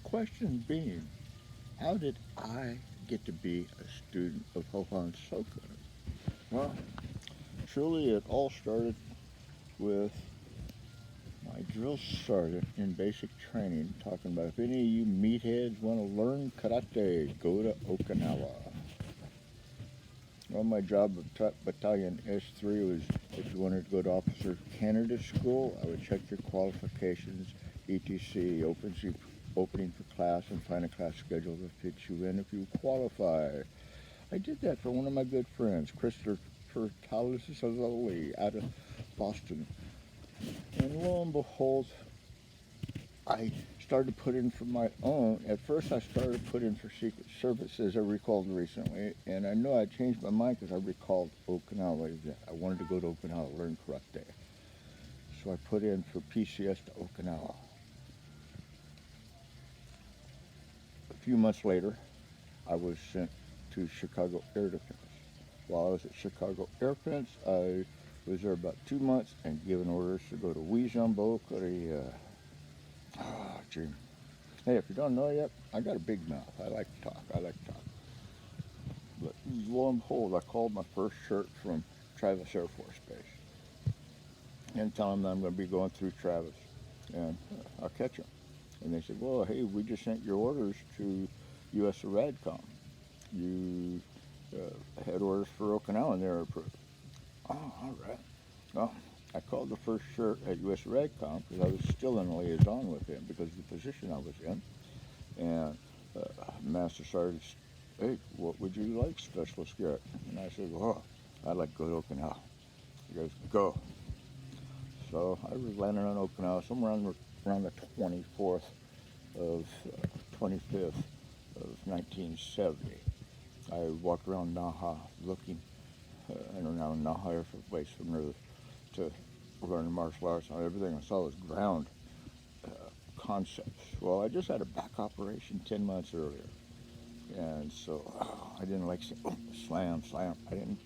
question being, how did I get to be a student of Hohan Soken? Well, truly it all started with my drill sergeant in basic training talking about if any of you meatheads want to learn karate, go to Okinawa. Well, my job at Battalion S3 was if you wanted to go to Officer Candidate School, I would check your qualifications, etc., opening for class, and find a class schedule that fits you in if you qualify. I did that for one of my good friends, Christopher Talasoli out of Boston. And lo and behold, I started to put in for my own. At first, I started to put in for Secret Service, as I recalled recently, and I know I changed my mind because I recalled Okinawa. I wanted to go to Okinawa to learn karate. So I put in for PCS to Okinawa. A few months later, I was sent to Chicago Air Defense. While I was at Chicago Air Defense, I was there about 2 months and given orders to go to Weijambo, Korea. Gee. Hey, if you don't know yet, I got a big mouth. I like to talk. But lo and behold, I called my first shirt from Travis Air Force Base and tell them that I'm going to be going through Travis and I'll catch them. And they said, well, hey, we just sent your orders to U.S. Radcom. You had orders for Okinawa and they were approved. Oh, all right. Well, I called the first shirt at U.S. Radcom because I was still in liaison with him because of the position I was in. And Master Sergeant, hey, what would you like, Specialist Garrett? And I said, well, I'd like to go to Okinawa. He goes, go. So I was landing on Okinawa somewhere around the 24th of 25th of 1970. I walked around Naha looking, around Naha Air Force Base from there to learn martial arts. And everything I saw was ground concepts. Well, I just had a back operation 10 months earlier. And so I didn't like slam. I didn't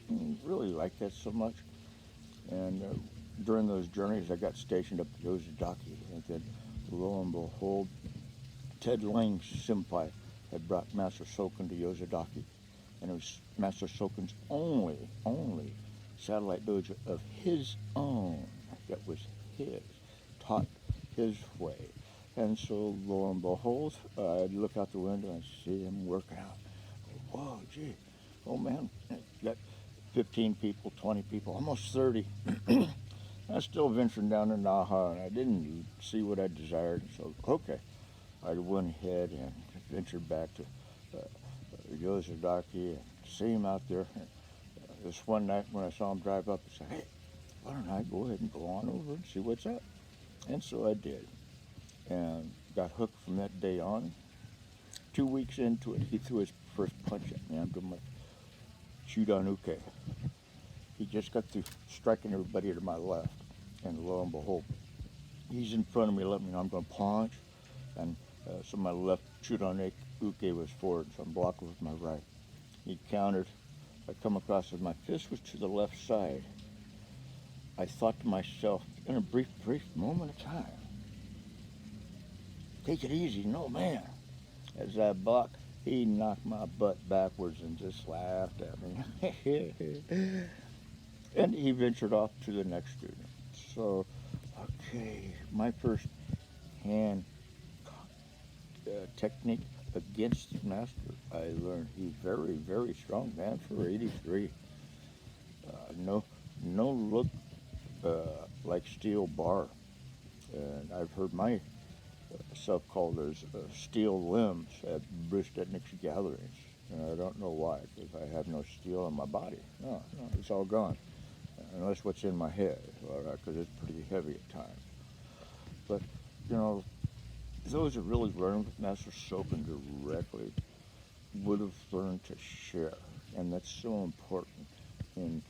really like that so much. And during those journeys, I got stationed up at Yozadaki. And then, lo and behold, Ted Lang's senpai had brought Master Soken to Yozadaki. And it was Master Soken's only satellite dojo of his own that was his, taught his way. And so, lo and behold, I'd look out the window and see him working out. Whoa, gee, oh man, got 15 people, 20 people, almost 30. I was still venturing down to Naha, and I didn't see what I desired. So, okay, I went ahead and ventured back to Yozadaki and see him out there. And, this one night when I saw him drive up, I said, hey, why don't I go ahead and go on over and see what's up? And so I did. And got hooked from that day on. 2 weeks into it, he threw his first punch at me. I'm doing my Chudanuke. He just got through striking everybody to my left. And lo and behold, he's in front of me, letting me know I'm going to punch. And so my left Chudanuke was forward, so I'm blocking with my right. He countered. I come across as my fist was to the left side. I thought to myself, in a brief moment of time, take it easy, no man. As I blocked, he knocked my butt backwards and just laughed at me. And he ventured off to the next student. So, okay, my first hand technique against the master, I learned he's very strong man for 83. No look like steel bar. And I've heard myself called as steel limbs at British Ethnics gatherings. And I don't know why, because I have no steel in my body. No, it's all gone. Unless what's in my head, all right, because it's pretty heavy at times. But, those that really learned with Master Soken directly would have learned to share. And that's so important in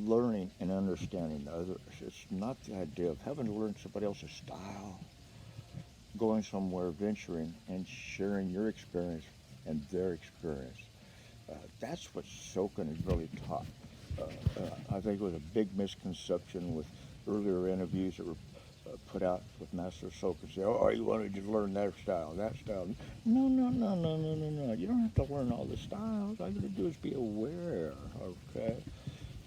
learning and understanding others. It's not the idea of having to learn somebody else's style, going somewhere, venturing, and sharing your experience and their experience. That's what Soken has really taught. I think it was a big misconception with earlier interviews that were put out with Master Soken. Say, oh, you wanted to learn that style, that style. No, no, no, no, no, no, no. You don't have to learn all the styles. All you got to do is be aware, okay?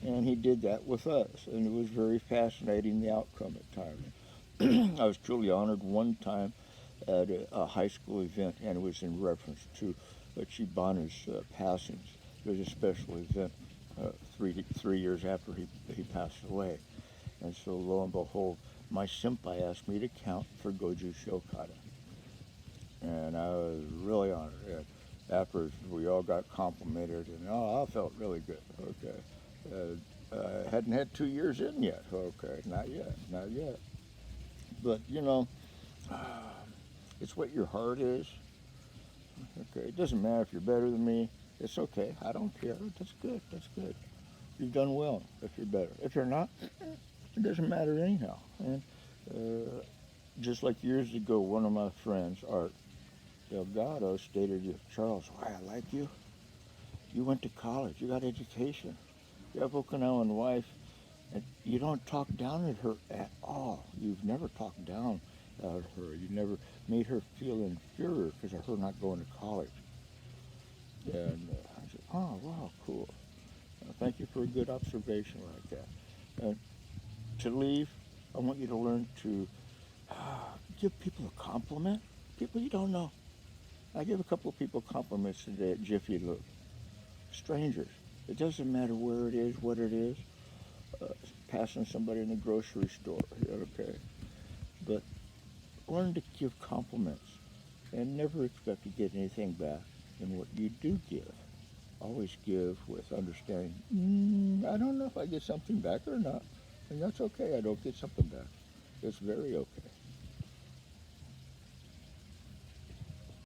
And he did that with us, and it was very fascinating, the outcome at times. I was truly honored one time at a high school event, and it was in reference to Chibana's passings. It was a special event 3 years after he passed away. And so lo and behold, my senpai asked me to count for Goju Shokata. And I was really honored. And afterwards, we all got complimented, and I felt really good. Okay. I hadn't had 2 years in yet. Okay, not yet, not yet. But, it's what your heart is. Okay, it doesn't matter if you're better than me. It's okay. I don't care. That's good. That's good. You've done well if you're better. If you're not, it doesn't matter anyhow. And just like years ago, one of my friends, Art Delgado, stated, Charles, why I like you? You went to college. You got education. You have Okinawan wife, and you don't talk down at her at all. You've never talked down at her. You never made her feel inferior because of her not going to college. And I said, oh, wow, cool. Thank you for a good observation like that. And to leave, I want you to learn to give people a compliment. People you don't know. I give a couple of people compliments today at Jiffy Lube. Strangers. It doesn't matter where it is, what it is. Passing somebody in the grocery store, okay? But learn to give compliments and never expect to get anything back. And what you do give, always give with understanding, I don't know if I get something back or not. And that's okay, I don't get something back. It's very okay.